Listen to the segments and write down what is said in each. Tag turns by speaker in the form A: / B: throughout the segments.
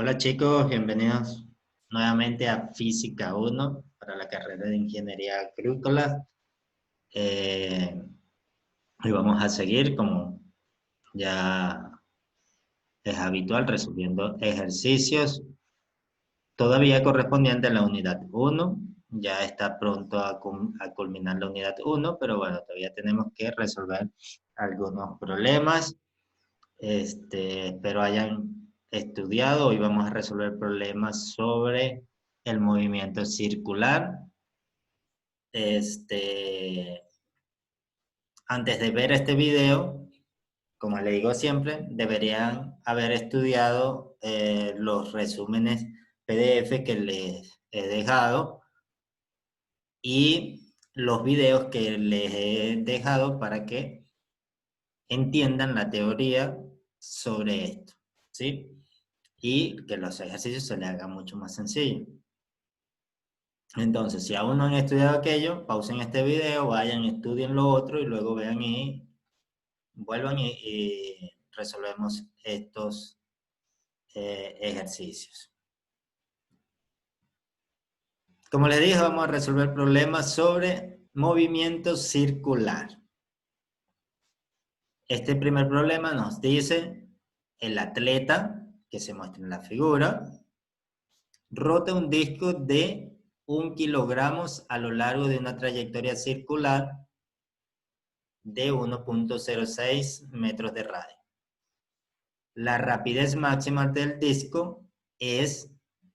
A: Hola chicos, bienvenidos nuevamente a Física 1 para la carrera de Ingeniería Agrícola. Hoy vamos a seguir, como ya es habitual, resolviendo ejercicios todavía correspondientes a la unidad 1. Ya está pronto a culminar la unidad 1, pero bueno, todavía tenemos que resolver algunos problemas. Espero hayan estudiado. Hoy vamos a resolver problemas sobre el movimiento circular. Antes de ver este video, como le digo siempre, deberían haber estudiado los resúmenes PDF que les he dejado y los videos que les he dejado para que entiendan la teoría sobre esto, ¿sí? Y que los ejercicios se les hagan mucho más sencillo. Entonces, si aún no han estudiado aquello, pausen este video, vayan, estudien lo otro y luego vean y vuelvan y resolvemos estos ejercicios. Como les dije, vamos a resolver problemas sobre movimiento circular. Este primer problema nos dice: el atleta, que se muestra en la figura, rota un disco de 1 kilogramos a lo largo de una trayectoria circular de 1.06 metros de radio. La rapidez máxima del disco es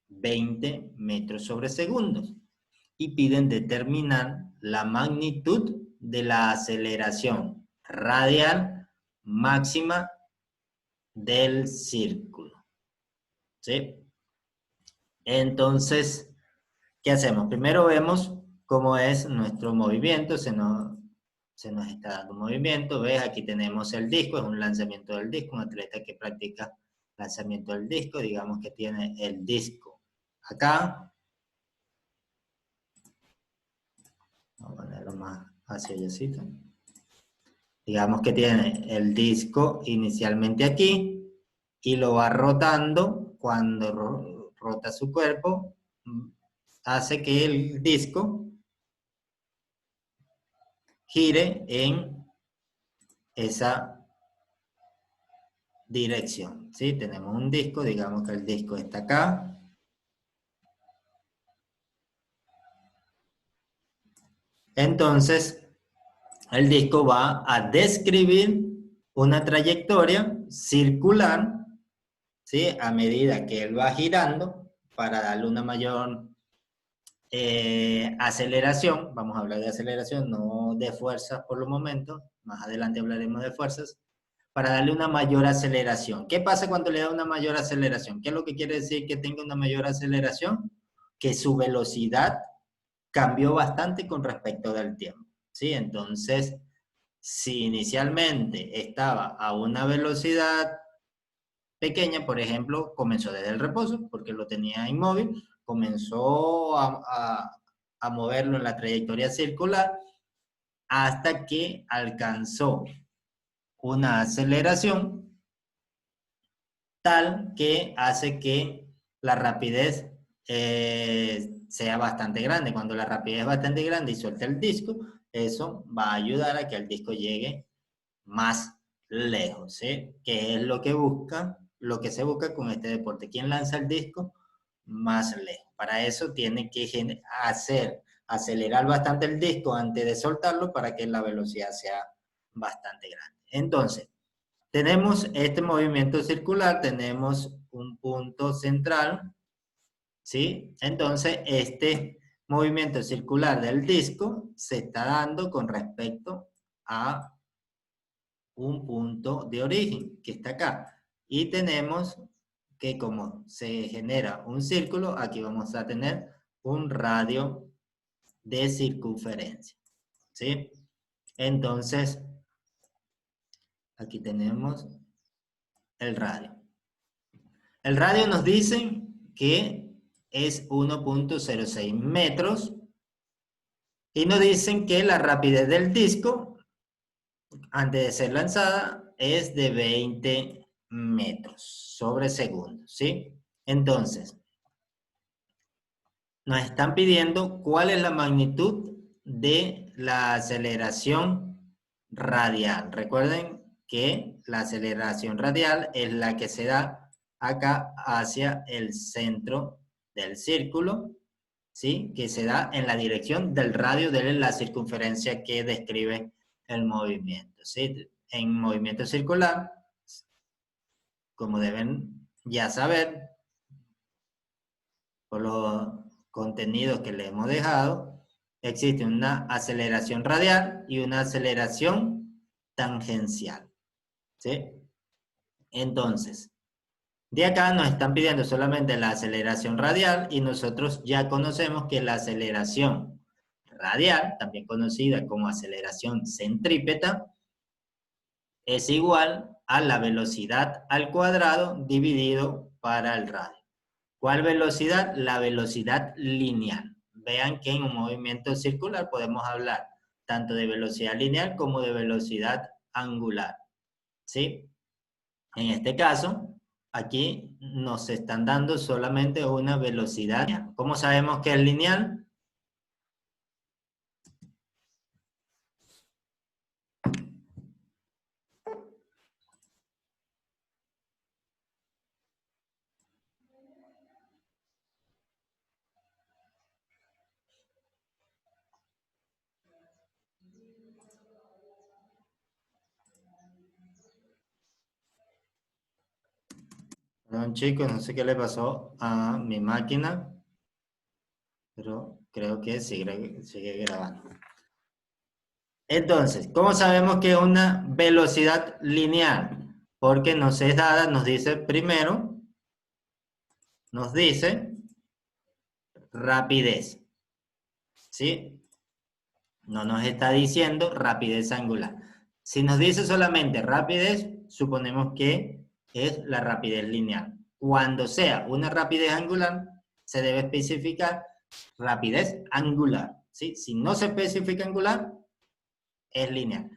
A: 20 metros sobre segundos y piden determinar la magnitud de la aceleración radial máxima del círculo. ¿Sí? Entonces, ¿qué hacemos? Primero vemos cómo es nuestro movimiento. Se nos está dando un movimiento. ¿Ves? Aquí tenemos el disco, es un lanzamiento del disco, un atleta que practica lanzamiento del disco. Digamos que tiene el disco acá. Vamos a ponerlo más hacia allá. Digamos que tiene el disco inicialmente aquí y lo va rotando. Cuando rota su cuerpo, hace que el disco gire en esa dirección, ¿sí? Tenemos un disco, digamos que el disco está acá. Entonces, el disco va a describir una trayectoria circular, ¿sí? A medida que él va girando, para darle una mayor aceleración. Vamos a hablar de aceleración, no de fuerzas por los momentos. Más adelante hablaremos de fuerzas. Para darle una mayor aceleración. ¿Qué pasa cuando le da una mayor aceleración? ¿Qué es lo que quiere decir que tenga una mayor aceleración? Que su velocidad cambió bastante con respecto del tiempo, ¿sí? Entonces, si inicialmente estaba a una velocidad pequeña, por ejemplo, comenzó desde el reposo, porque lo tenía inmóvil, comenzó a moverlo en la trayectoria circular hasta que alcanzó una aceleración tal que hace que la rapidez sea bastante grande. Cuando la rapidez es bastante grande y suelta el disco, eso va a ayudar a que el disco llegue más lejos, ¿sí? Que es lo que se busca con este deporte. ¿Quién lanza el disco más lejos? Para eso tiene que acelerar bastante el disco antes de soltarlo para que la velocidad sea bastante grande. Entonces, tenemos este movimiento circular, tenemos un punto central, ¿sí? Entonces, este movimiento circular del disco se está dando con respecto a un punto de origen, que está acá. Y tenemos que como se genera un círculo, aquí vamos a tener un radio de circunferencia, ¿sí? Entonces, aquí tenemos el radio. El radio nos dice que es 1.06 metros y nos dicen que la rapidez del disco antes de ser lanzada es de 20 metros sobre segundo, ¿sí? Entonces, nos están pidiendo cuál es la magnitud de la aceleración radial. Recuerden que la aceleración radial es la que se da acá hacia el centro del círculo, ¿sí? Que se da en la dirección del radio de la circunferencia que describe el movimiento, ¿sí? En movimiento circular, como deben ya saber, por los contenidos que le hemos dejado, existe una aceleración radial y una aceleración tangencial, ¿sí? Entonces, de acá nos están pidiendo solamente la aceleración radial y nosotros ya conocemos que la aceleración radial, también conocida como aceleración centrípeta, es igual a la velocidad al cuadrado dividido para el radio. ¿Cuál velocidad? La velocidad lineal. Vean que en un movimiento circular podemos hablar tanto de velocidad lineal como de velocidad angular, ¿sí? En este caso, aquí nos están dando solamente una velocidad lineal. ¿Cómo sabemos que es lineal? Perdón, chicos, no sé qué le pasó a mi máquina, pero creo que sigue grabando. Entonces, ¿cómo sabemos que es una velocidad lineal? Porque nos es dada, nos dice primero, nos dice rapidez, ¿sí? No nos está diciendo rapidez angular. Si nos dice solamente rapidez, suponemos que es la rapidez lineal. Cuando sea una rapidez angular, se debe especificar rapidez angular, ¿sí? Si no se especifica angular, es lineal.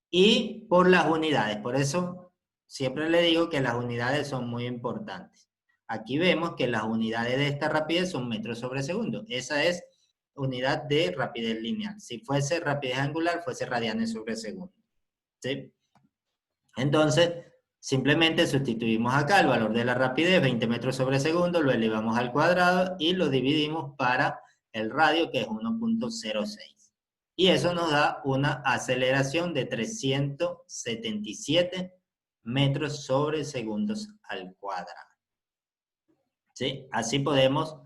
A: Y por las unidades, por eso siempre le digo que las unidades son muy importantes. Aquí vemos que las unidades de esta rapidez son metros sobre segundo. Esa es unidad de rapidez lineal. Si fuese rapidez angular, fuese radianes sobre segundo, ¿sí? Entonces, simplemente sustituimos acá el valor de la rapidez, 20 metros sobre segundo, lo elevamos al cuadrado y lo dividimos para el radio, que es 1.06. Y eso nos da una aceleración de 377 metros sobre segundos al cuadrado, ¿sí? Así podemos,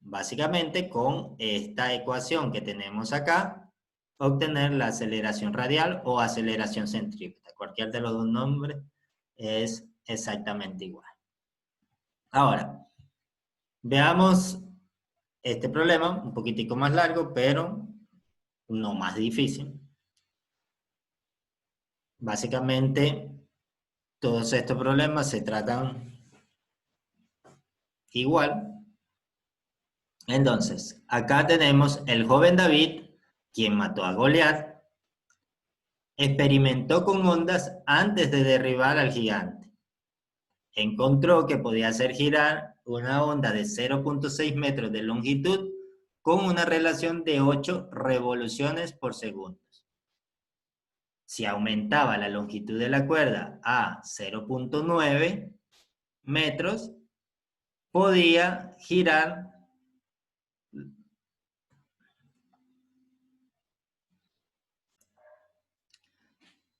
A: básicamente, con esta ecuación que tenemos acá, obtener la aceleración radial o aceleración centrípeta. Cualquier de los dos nombres es exactamente igual. Ahora, veamos este problema, un poquitico más largo, pero no más difícil. Básicamente, todos estos problemas se tratan igual. Entonces, acá tenemos el joven David, quien mató a Goliat, experimentó con ondas antes de derribar al gigante. Encontró que podía hacer girar una onda de 0.6 metros de longitud con una relación de 8 revoluciones por segundo. Si aumentaba la longitud de la cuerda a 0.9 metros, podía girar.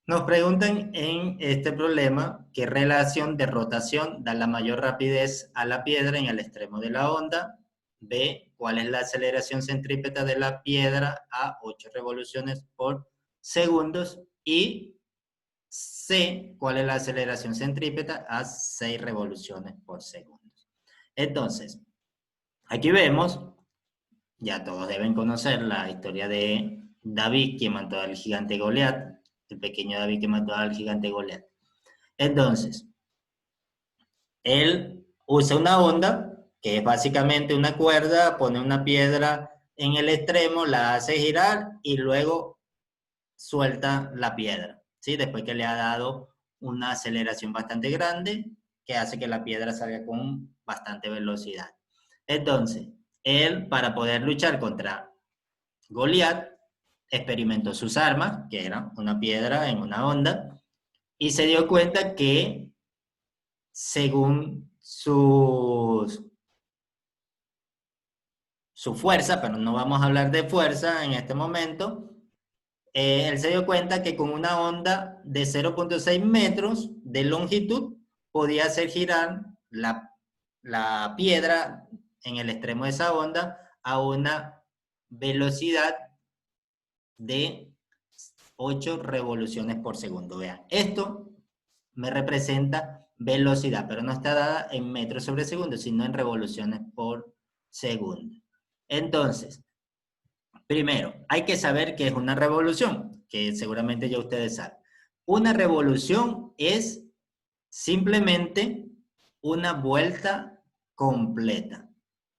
A: Nos preguntan en este problema qué relación de rotación da la mayor rapidez a la piedra en el extremo de la onda. B, cuál es la aceleración centrípeta de la piedra a 8 revoluciones por segundos. Y C, cuál es la aceleración centrípeta a 6 revoluciones por segundo. Entonces, aquí vemos, ya todos deben conocer la historia de David, quien mató al gigante Goliat, el pequeño David que mató al gigante Goliat. Entonces, él usa una onda, que es básicamente una cuerda, pone una piedra en el extremo, la hace girar y luego suelta la piedra, ¿sí? Después que le ha dado una aceleración bastante grande, que hace que la piedra salga con bastante velocidad. Entonces, él, para poder luchar contra Goliat, experimentó sus armas, que era una piedra en una onda, y se dio cuenta que según su fuerza, pero no vamos a hablar de fuerza en este momento, él se dio cuenta que con una onda de 0.6 metros de longitud podía hacer girar la piedra en el extremo de esa onda a una velocidad de 8 revoluciones por segundo. Vean, esto me representa velocidad, pero no está dada en metros sobre segundo, sino en revoluciones por segundo. Entonces, primero, hay que saber qué es una revolución, que seguramente ya ustedes saben. Una revolución es simplemente una vuelta completa,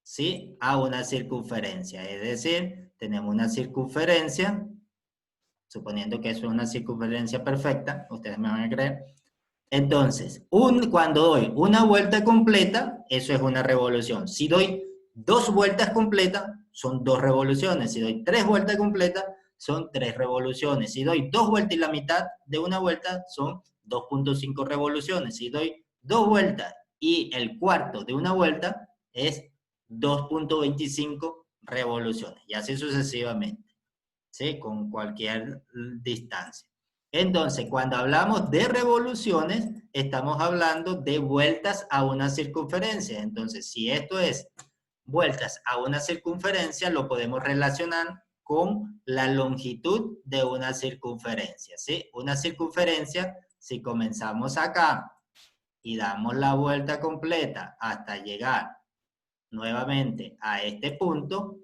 A: ¿sí? A una circunferencia. Es decir, tenemos una circunferencia, suponiendo que eso es una circunferencia perfecta, ustedes me van a creer. Entonces, cuando doy una vuelta completa, eso es una revolución. Si doy 2 vueltas completas, son 2 revoluciones. Si doy 3 vueltas completas, son 3 revoluciones. Si doy 2 vueltas y la mitad de una vuelta, son 2.5 revoluciones. Si doy 2 vueltas y el cuarto de una vuelta, es 2.25 revoluciones. Y así sucesivamente, ¿sí? Con cualquier distancia. Entonces, cuando hablamos de revoluciones, estamos hablando de vueltas a una circunferencia. Entonces, si esto es vueltas a una circunferencia, lo podemos relacionar con la longitud de una circunferencia, ¿sí? Una circunferencia, si comenzamos acá y damos la vuelta completa hasta llegar nuevamente a este punto,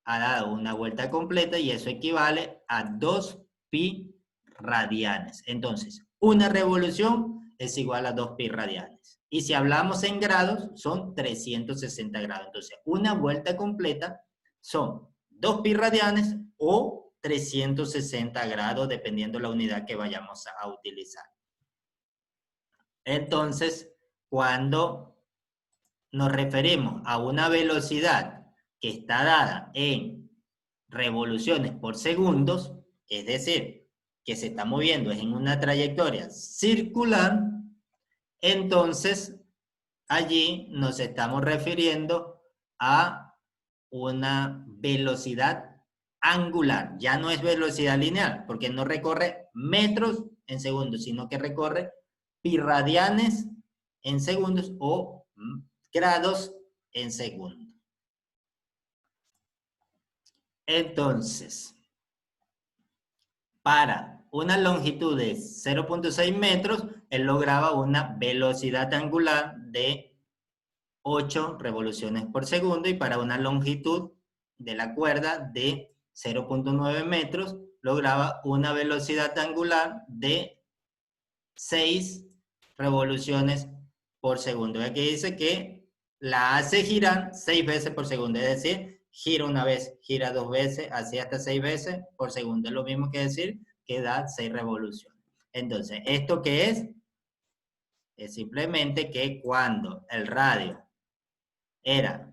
A: ha dado una vuelta completa y eso equivale a 2 pi radianes. Entonces, una revolución es igual a 2 pi radianes. Y si hablamos en grados, son 360 grados. Entonces, una vuelta completa son 2 pi radianes o 360 grados, dependiendo la unidad que vayamos a utilizar. Entonces, cuando nos referimos a una velocidad que está dada en revoluciones por segundos, es decir, que se está moviendo en una trayectoria circular, entonces allí nos estamos refiriendo a una velocidad angular. Ya no es velocidad lineal, porque no recorre metros en segundos, sino que recorre pi radianes en segundos o grados en segundos. Entonces, para una longitud de 0.6 metros, él lograba una velocidad angular de 8 revoluciones por segundo, y para una longitud de la cuerda de 0.9 metros, lograba una velocidad angular de 6 revoluciones por segundo. Aquí dice que la hace girar 6 veces por segundo, es decir, gira una vez, gira 2 veces, así hasta 6 veces por segundo. Es lo mismo que decir que da 6 revoluciones. Entonces, ¿esto qué es? Es simplemente que cuando el radio era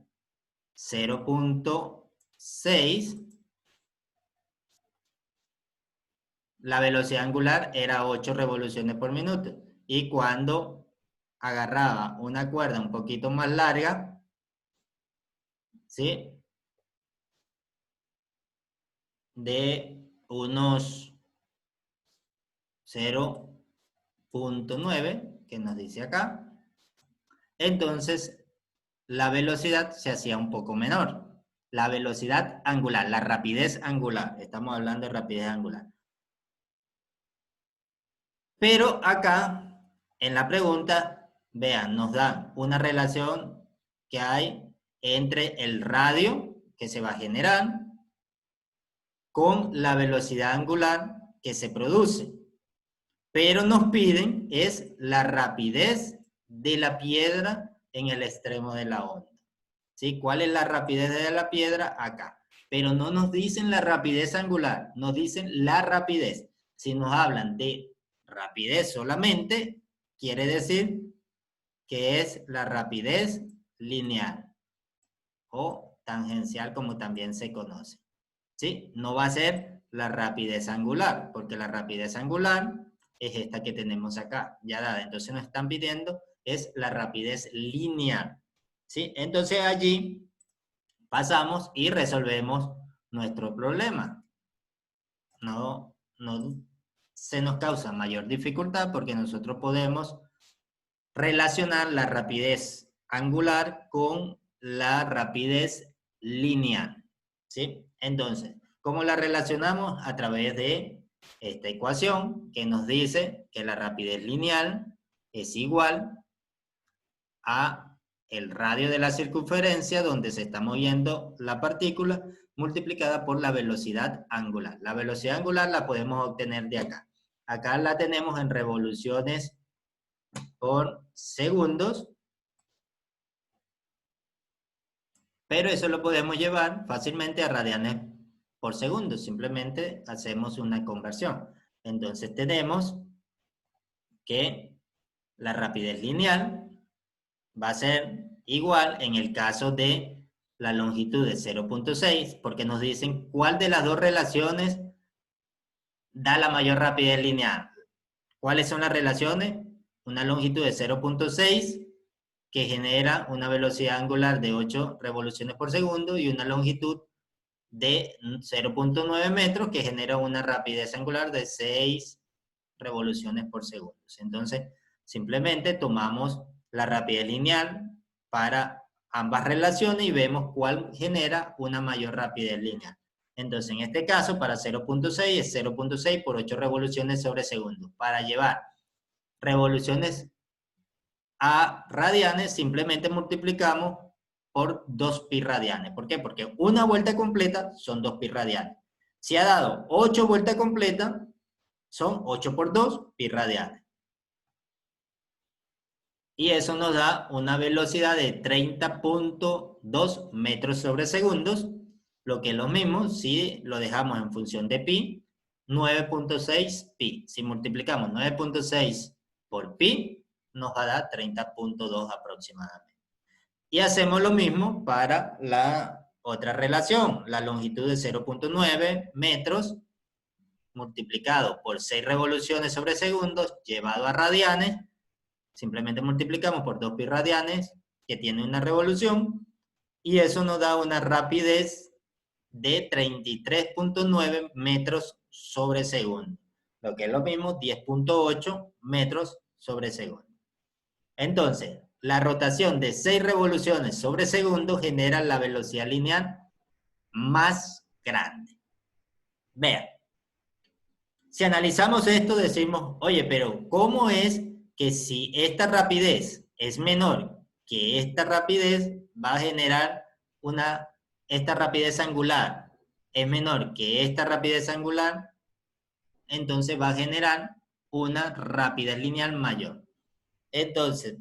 A: 0.6, la velocidad angular era 8 revoluciones por minuto. Y cuando agarraba una cuerda un poquito más larga, ¿sí? De unos 0.9, que nos dice acá, entonces la velocidad se hacía un poco menor. La velocidad angular, la rapidez angular, estamos hablando de rapidez angular. Pero acá, en la pregunta, vean, nos da una relación que hay entre el radio que se va a generar con la velocidad angular que se produce. Pero nos piden es la rapidez de la piedra en el extremo de la onda. ¿Sí? ¿Cuál es la rapidez de la piedra? Acá. Pero no nos dicen la rapidez angular, nos dicen la rapidez. Si nos hablan de rapidez solamente, quiere decir que es la rapidez lineal o tangencial, como también se conoce. ¿Sí? No va a ser la rapidez angular, porque la rapidez angular es esta que tenemos acá, ya dada. Entonces nos están pidiendo es la rapidez lineal. ¿Sí? Entonces allí pasamos y resolvemos nuestro problema. No se nos causa mayor dificultad porque nosotros podemos relacionar la rapidez angular con la rapidez lineal. ¿Sí? Entonces, ¿cómo la relacionamos? A través de esta ecuación que nos dice que la rapidez lineal es igual a el radio de la circunferencia donde se está moviendo la partícula multiplicada por la velocidad angular. La velocidad angular la podemos obtener de acá. Acá la tenemos en revoluciones por segundos, pero eso lo podemos llevar fácilmente a radianes por segundo. Simplemente hacemos una conversión. Entonces tenemos que la rapidez lineal va a ser igual en el caso de la longitud de 0.6, porque nos dicen cuál de las dos relaciones da la mayor rapidez lineal. ¿Cuáles son las relaciones? Una longitud de 0.6 que genera una velocidad angular de 8 revoluciones por segundo y una longitud de 0.9 metros que genera una rapidez angular de 6 revoluciones por segundo. Entonces, simplemente tomamos la rapidez lineal para ambas relaciones y vemos cuál genera una mayor rapidez lineal. Entonces, en este caso, para 0.6 es 0.6 por 8 revoluciones sobre segundo. Para llevar revoluciones a radianes, simplemente multiplicamos por 2pi radianes. ¿Por qué? Porque una vuelta completa son 2pi radianes. Si ha dado 8 vueltas completas, son 8 por 2 pi radianes. Y eso nos da una velocidad de 30.2 metros sobre segundos, lo que es lo mismo si lo dejamos en función de pi, 9.6 pi. Si multiplicamos 9.6 por pi, nos va a dar 30.2 aproximadamente. Y hacemos lo mismo para la otra relación, la longitud de 0.9 metros multiplicado por 6 revoluciones sobre segundos, llevado a radianes, simplemente multiplicamos por 2 pi radianes, que tiene una revolución, y eso nos da una rapidez de 33.9 metros sobre segundo, lo que es lo mismo, 10.8 metros sobre segundo. Entonces, la rotación de 6 revoluciones sobre segundo genera la velocidad lineal más grande. Vean, si analizamos esto, decimos, oye, pero ¿cómo es que si esta rapidez es menor que esta rapidez, va a generar esta rapidez angular es menor que esta rapidez angular, entonces va a generar una rapidez lineal mayor? Entonces,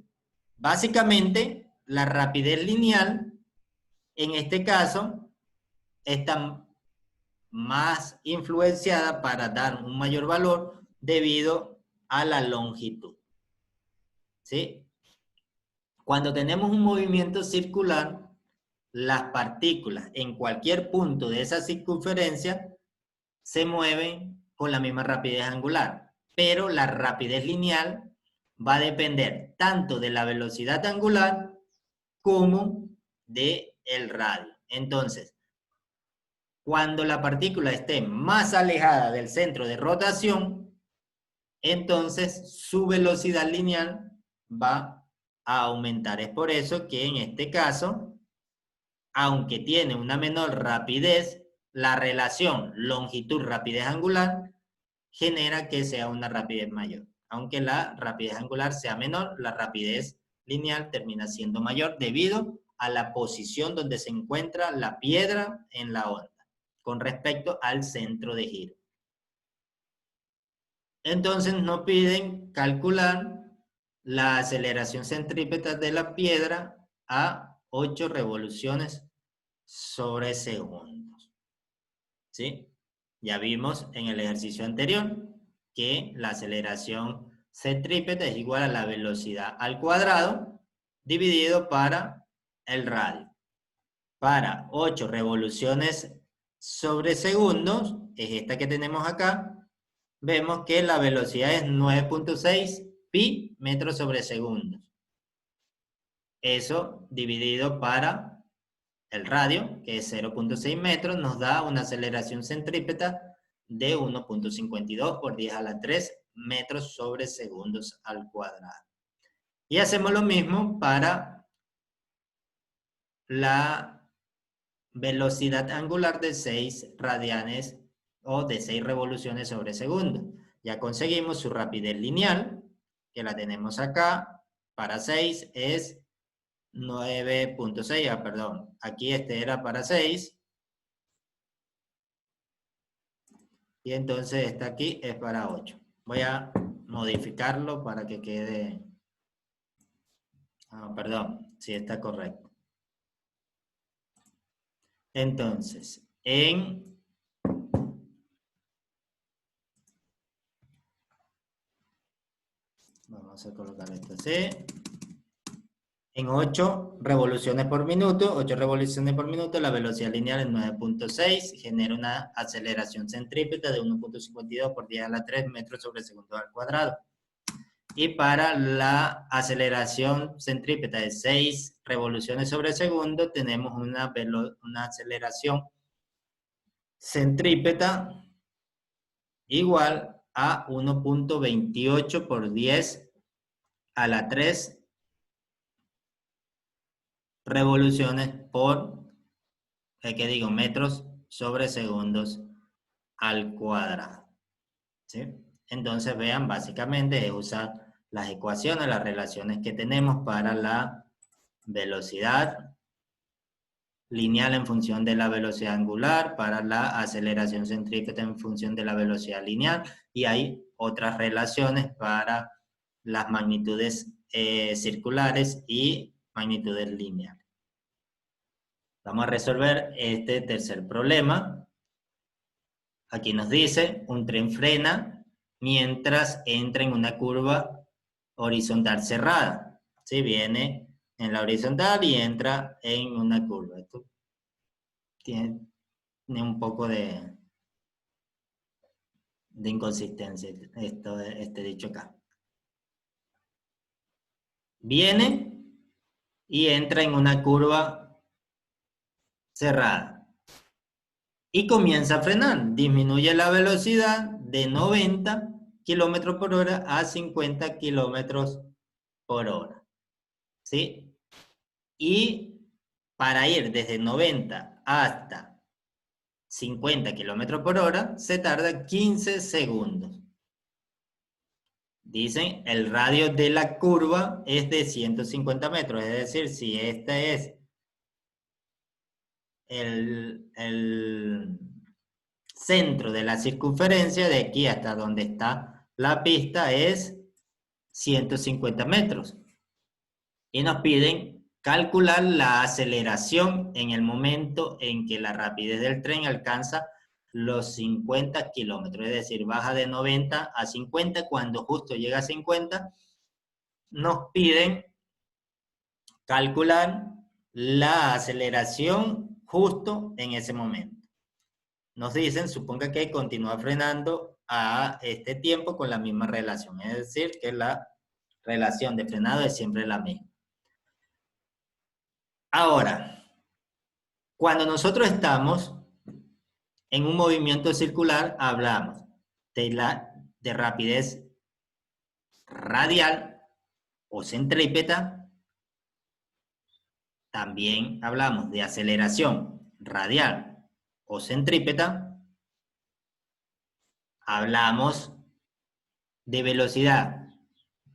A: básicamente, la rapidez lineal, en este caso, está más influenciada para dar un mayor valor debido a la longitud. ¿Sí? Cuando tenemos un movimiento circular, las partículas en cualquier punto de esa circunferencia se mueven con la misma rapidez angular, pero la rapidez lineal va a depender tanto de la velocidad angular como del radio. Entonces, cuando la partícula esté más alejada del centro de rotación, entonces su velocidad lineal va a aumentar. Es por eso que en este caso, aunque tiene una menor rapidez, la relación longitud-rapidez angular genera que sea una rapidez mayor. Aunque la rapidez angular sea menor, la rapidez lineal termina siendo mayor debido a la posición donde se encuentra la piedra en la onda con respecto al centro de giro. Entonces nos piden calcular la aceleración centrípeta de la piedra a 8 revoluciones sobre segundos. ¿Sí? Ya vimos en el ejercicio anterior que la aceleración centrípeta es igual a la velocidad al cuadrado dividido para el radio. Para 8 revoluciones sobre segundos, es esta que tenemos acá, vemos que la velocidad es 9.6 pi metros sobre segundos. Eso dividido para el radio, que es 0.6 metros, nos da una aceleración centrípeta de 1.52 por 10 a la 3 metros sobre segundos al cuadrado. Y hacemos lo mismo para la velocidad angular de 6 radianes o de 6 revoluciones sobre segundo. Ya conseguimos su rapidez lineal, que la tenemos acá, para 6 es 9.6, perdón, aquí este era para 6, y entonces esta aquí es para 8. Voy a modificarlo para que quede, perdón, si está correcto. Entonces, vamos a colocar esto así. En 8 revoluciones por minuto, la velocidad lineal es 9.6, genera una aceleración centrípeta de 1.52 por 10 a la 3 metros sobre segundo al cuadrado. Y para la aceleración centrípeta de 6 revoluciones sobre segundo, tenemos una aceleración centrípeta igual a 1.28 por 10 a la 3 revoluciones por, metros sobre segundos al cuadrado. ¿Sí? Entonces vean, básicamente es usar las ecuaciones, las relaciones que tenemos para la velocidad lineal en función de la velocidad angular, para la aceleración centrípeta en función de la velocidad lineal, y hay otras relaciones para las magnitudes circulares y magnitudes lineales. Vamos a resolver este tercer problema. Aquí nos dice, un tren frena mientras entra en una curva horizontal cerrada. ¿Sí? Viene en la horizontal y entra en una curva. Esto tiene un poco de inconsistencia, este dicho acá. Viene y entra en una curva cerrada. Y comienza a frenar. Disminuye la velocidad de 90 kilómetros por hora a 50 kilómetros por hora. ¿Sí? Y para ir desde 90 hasta 50 kilómetros por hora se tarda 15 segundos. Dicen, el radio de la curva es de 150 metros, es decir, si este es el centro de la circunferencia, de aquí hasta donde está la pista es 150 metros. Y nos piden calcular la aceleración en el momento en que la rapidez del tren alcanza los 50 kilómetros, es decir, baja de 90 a 50, cuando justo llega a 50, nos piden calcular la aceleración justo en ese momento. Nos dicen, suponga que continúa frenando a este tiempo con la misma relación, es decir, que la relación de frenado es siempre la misma. Ahora, cuando nosotros estamos en un movimiento circular, hablamos de rapidez radial o centrípeta. También hablamos de aceleración radial o centrípeta. Hablamos de velocidad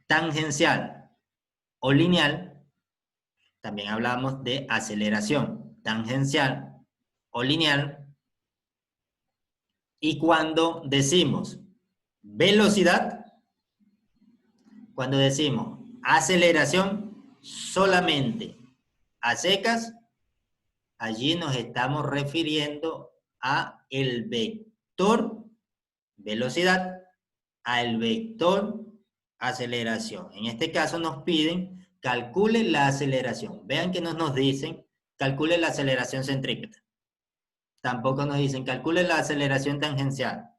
A: tangencial o lineal. También hablamos de aceleración tangencial o lineal. Y cuando decimos velocidad, cuando decimos aceleración solamente a secas, allí nos estamos refiriendo a el vector velocidad, al vector aceleración. En este caso nos piden calcule la aceleración. Vean que no nos dicen, calcule la aceleración centrípeta. Tampoco nos dicen, calcule la aceleración tangencial.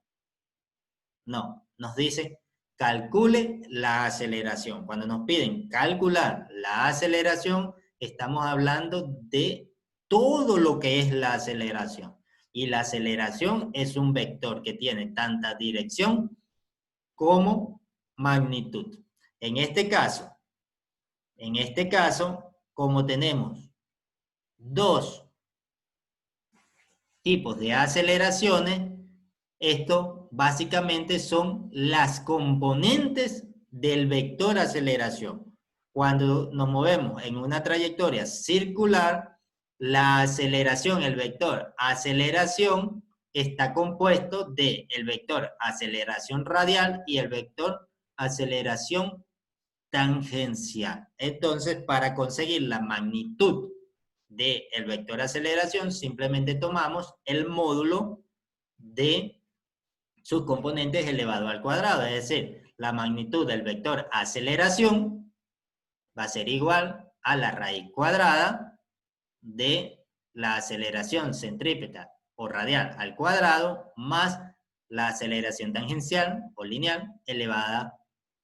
A: No, nos dicen, calcule la aceleración. Cuando nos piden calcular la aceleración, estamos hablando de todo lo que es la aceleración. Y la aceleración es un vector que tiene tanta dirección como magnitud. En este caso, como tenemos dos tipos de aceleraciones, esto básicamente son las componentes del vector aceleración. Cuando nos movemos en una trayectoria circular, la aceleración, el vector aceleración, está compuesto del vector aceleración radial y el vector aceleración tangencial. Entonces, para conseguir la magnitud del vector aceleración, simplemente tomamos el módulo de sus componentes elevado al cuadrado, es decir, la magnitud del vector aceleración va a ser igual a la raíz cuadrada de la aceleración centrípeta o radial al cuadrado más la aceleración tangencial o lineal elevada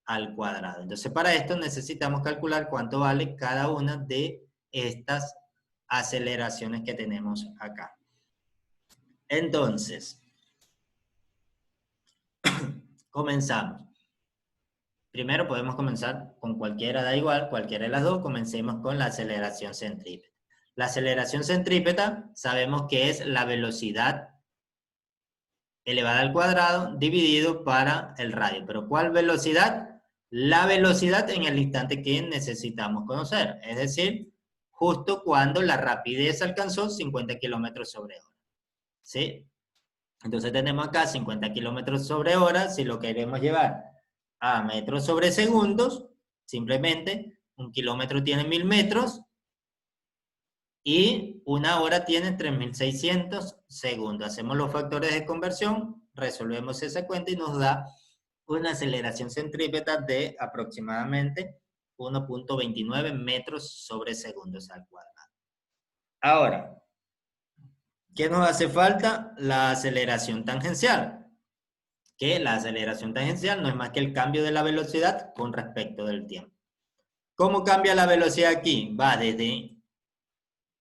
A: al cuadrado. Entonces, para esto necesitamos calcular cuánto vale cada una de estas aceleraciones que tenemos acá. Entonces, comenzamos. Primero podemos comenzar con cualquiera, da igual, cualquiera de las dos. Comencemos con la aceleración centrípeta. La aceleración centrípeta sabemos que es la velocidad elevada al cuadrado dividido para el radio. ¿Pero cuál velocidad? La velocidad en el instante que necesitamos conocer. Es decir, justo cuando la rapidez alcanzó 50 kilómetros sobre hora. ¿Sí? Entonces tenemos acá 50 kilómetros sobre hora. Si lo queremos llevar a metros sobre segundos, simplemente 1 kilómetro tiene 1000 metros y 1 hora tiene 3600 segundos. Hacemos los factores de conversión, resolvemos esa cuenta y nos da una aceleración centrípeta de aproximadamente 1.29 metros sobre segundos al cuadrado. Ahora, ¿qué nos hace falta? La aceleración tangencial. Que la aceleración tangencial no es más que el cambio de la velocidad con respecto del tiempo. ¿Cómo cambia la velocidad aquí? Va desde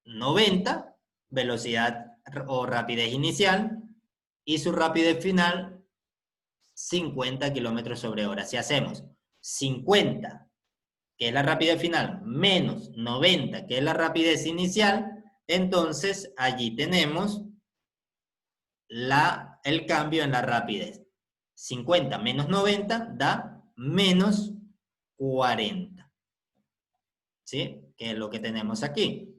A: 90, velocidad o rapidez inicial, y su rapidez final, 50 kilómetros sobre hora. Si hacemos 50, que es la rapidez final, menos 90, que es la rapidez inicial, entonces allí tenemos el cambio en la rapidez. 50 menos 90 da menos 40. ¿Sí? Que es lo que tenemos aquí.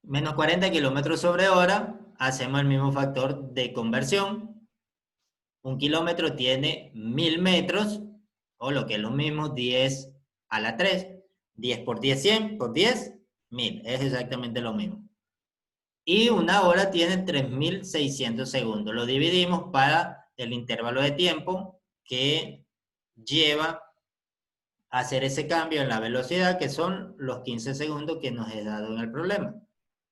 A: Menos 40 kilómetros sobre hora, hacemos el mismo factor de conversión. 1 kilómetro tiene 1000 metros, o lo que es lo mismo, 10 a la 3. 10 por 10, 100, por 10, 1000. Es exactamente lo mismo. Y 1 hora tiene 3600 segundos. Lo dividimos para el intervalo de tiempo que lleva a hacer ese cambio en la velocidad, que son los 15 segundos que nos he dado en el problema.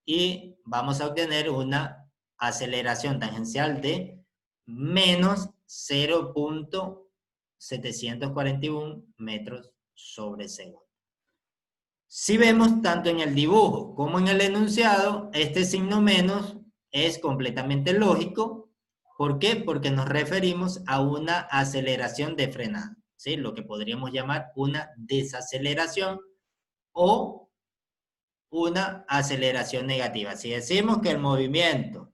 A: Y vamos a obtener una aceleración tangencial de menos 0.741 metros sobre segundo. Si vemos tanto en el dibujo como en el enunciado, este signo menos es completamente lógico. ¿Por qué? Porque nos referimos a una aceleración de frenada, ¿sí? Lo que podríamos llamar una desaceleración o una aceleración negativa. Si decimos que el movimiento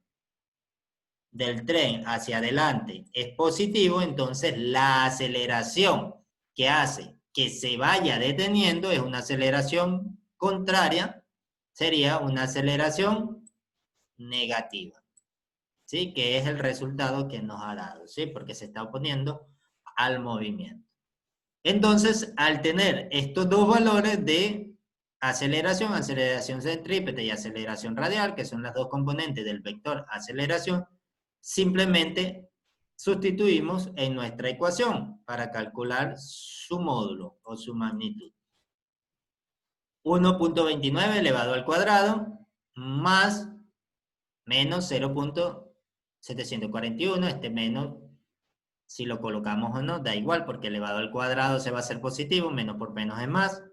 A: del tren hacia adelante es positivo, entonces la aceleración que hace que se vaya deteniendo es una aceleración contraria, sería una aceleración negativa, ¿sí? Que es el resultado que nos ha dado, ¿sí? Porque se está oponiendo al movimiento. Entonces, al tener estos dos valores de aceleración, aceleración centrípeta y aceleración radial, que son las dos componentes del vector aceleración, simplemente sustituimos en nuestra ecuación para calcular su módulo o su magnitud. 1.29 elevado al cuadrado más menos 0.741, este menos, si lo colocamos o no, da igual, porque elevado al cuadrado se va a hacer positivo, menos por menos es más.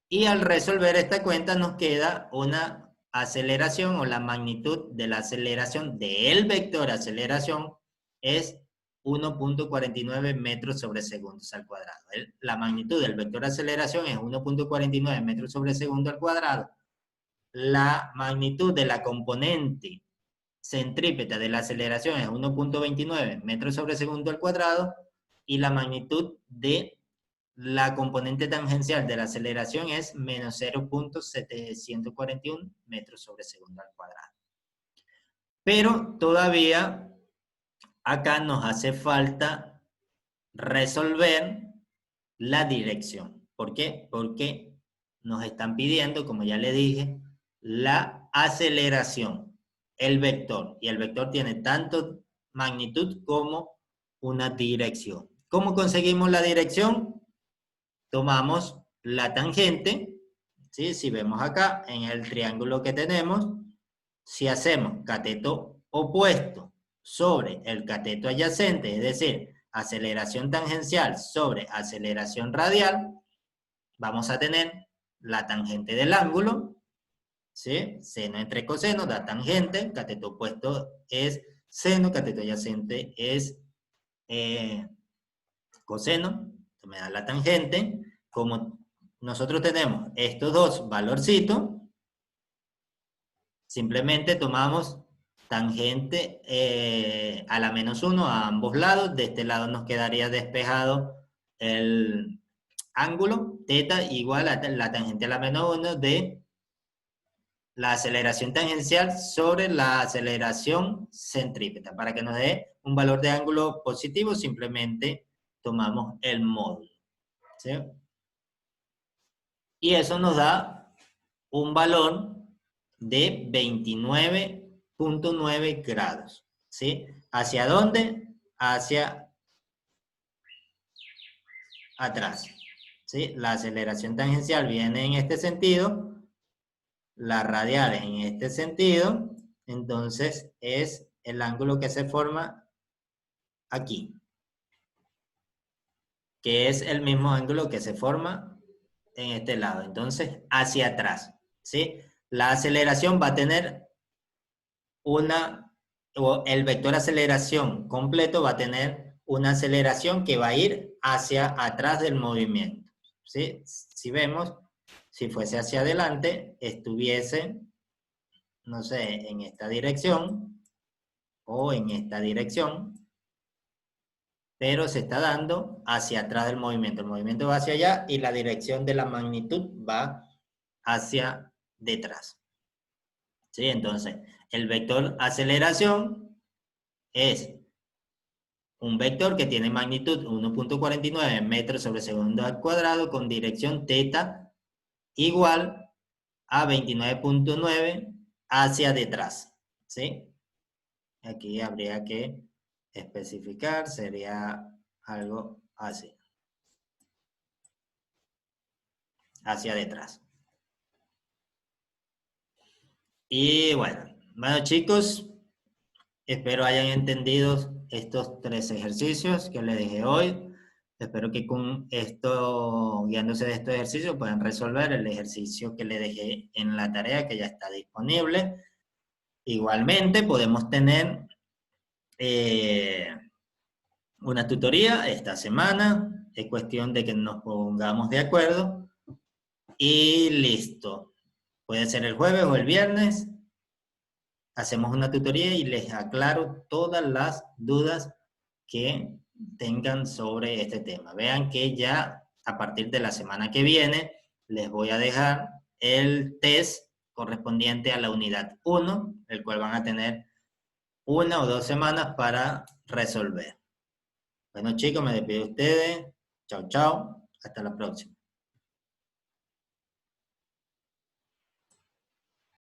A: Y al resolver esta cuenta nos queda una aceleración o la magnitud de la aceleración del vector aceleración es 1.49 metros sobre segundos al cuadrado. La magnitud del vector aceleración es 1.49 metros sobre segundo al cuadrado. La magnitud de la componente centrípeta de la aceleración es 1.29 metros sobre segundo al cuadrado y la magnitud de la componente tangencial de la aceleración es menos 0.741 metros sobre segundo al cuadrado. Pero todavía acá nos hace falta resolver la dirección. ¿Por qué? Porque nos están pidiendo, como ya le dije, la aceleración, el vector. Y el vector tiene tanto magnitud como una dirección. ¿Cómo conseguimos la dirección? Tomamos la tangente, ¿sí? Si vemos acá, en el triángulo que tenemos, si hacemos cateto opuesto sobre el cateto adyacente, es decir, aceleración tangencial sobre aceleración radial, vamos a tener la tangente del ángulo, ¿sí? Seno entre coseno da tangente, cateto opuesto es seno, cateto adyacente es coseno, me da la tangente. Como nosotros tenemos estos dos valorcitos, simplemente tomamos tangente a la menos 1 a ambos lados. De este lado nos quedaría despejado el ángulo, teta igual a la tangente a la menos 1 de la aceleración tangencial sobre la aceleración centrípeta. Para que nos dé un valor de ángulo positivo, simplemente tomamos el módulo, ¿sí? Y eso nos da un valor de 29.9 grados, ¿sí? ¿Hacia dónde? Hacia atrás, ¿sí? La aceleración tangencial viene en este sentido, la radial en este sentido, entonces es el ángulo que se forma aquí, que es el mismo ángulo que se forma en este lado, entonces hacia atrás, ¿sí? La aceleración va a tener el vector aceleración completo va a tener una aceleración que va a ir hacia atrás del movimiento, ¿sí? Si vemos, si fuese hacia adelante, estuviese, no sé, en esta dirección o en esta dirección, pero se está dando hacia atrás del movimiento. El movimiento va hacia allá y la dirección de la magnitud va hacia detrás, ¿sí? Entonces, el vector aceleración es un vector que tiene magnitud 1.49 metros sobre segundo al cuadrado con dirección θ igual a 29.9 hacia detrás, ¿sí? Aquí habría que especificar, sería algo así, hacia detrás. Y bueno chicos, espero hayan entendido estos 3 ejercicios que les dejé hoy. Espero que con esto, guiándose de estos ejercicios, puedan resolver el ejercicio que les dejé en la tarea que ya está disponible. Igualmente, podemos tener una tutoría esta semana. Es cuestión de que nos pongamos de acuerdo. Y listo. Puede ser el jueves o el viernes. Hacemos una tutoría y les aclaro todas las dudas que tengan sobre este tema. Vean que ya a partir de la semana que viene les voy a dejar el test correspondiente a la unidad 1, el cual van a tener 1 o 2 semanas para resolver. Bueno chicos, me despido de ustedes. Chao, chao. Hasta la próxima.